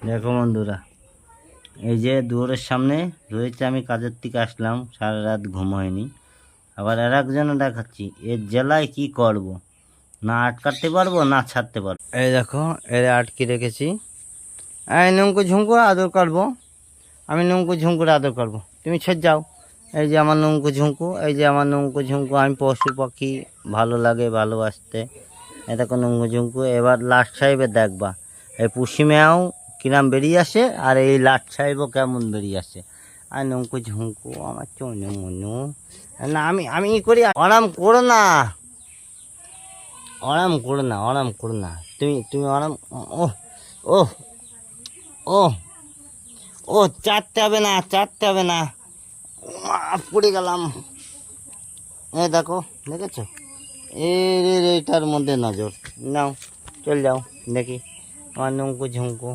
দেখো বন্ধুরা, এই যে দুয়ারের সামনে রয়েছে, আমি কাজের থেকে আসলাম, সারা রাত ঘুম হয়নি। আবার আর একজনে দেখাচ্ছি, এর জেলায় কি করব, না আটকাতে পারবো না ছাড়তে পারবো। এই দেখো, এর আটকে রেখেছি। এই নঙ্কু ঝুঙ্কুর আদর করবো, আমি নঙ্কু ঝুঙ্কুর আদর করবো, তুমি ছেড়ে যাও। এই যে আমার নঙ্কু ঝুঙ্কু, এই যে আমার নঙ্কু ঝুঙ্কু। আমি পশু পাখি ভালো লাগে, ভালোবাসতে। এ দেখো নঙ্কু ঝুঙ্কু। এবার লাট সাহেবের দেখবা, এই পুষি ম্যাও কিরাম বেরিয়ে আসে, আর এই লাট সাহেবও কেমন বেরিয়ে আসে। আর নঙ্কু ঝুঙ্কু আমার চনু মনু। না, আমি আমি ই করি। আরাম করো না, আরাম করো না, আরাম করো না। তুমি তুমি আরাম। ও ও ও ও চারতে হবে না, চারতে হবে না। পড়ে গেলাম। এই দেখো, দেখেছো? এর এটার মধ্যে নজর নাও, চল যাও দেখি আমার নঙ্কু ঝুঙ্কু।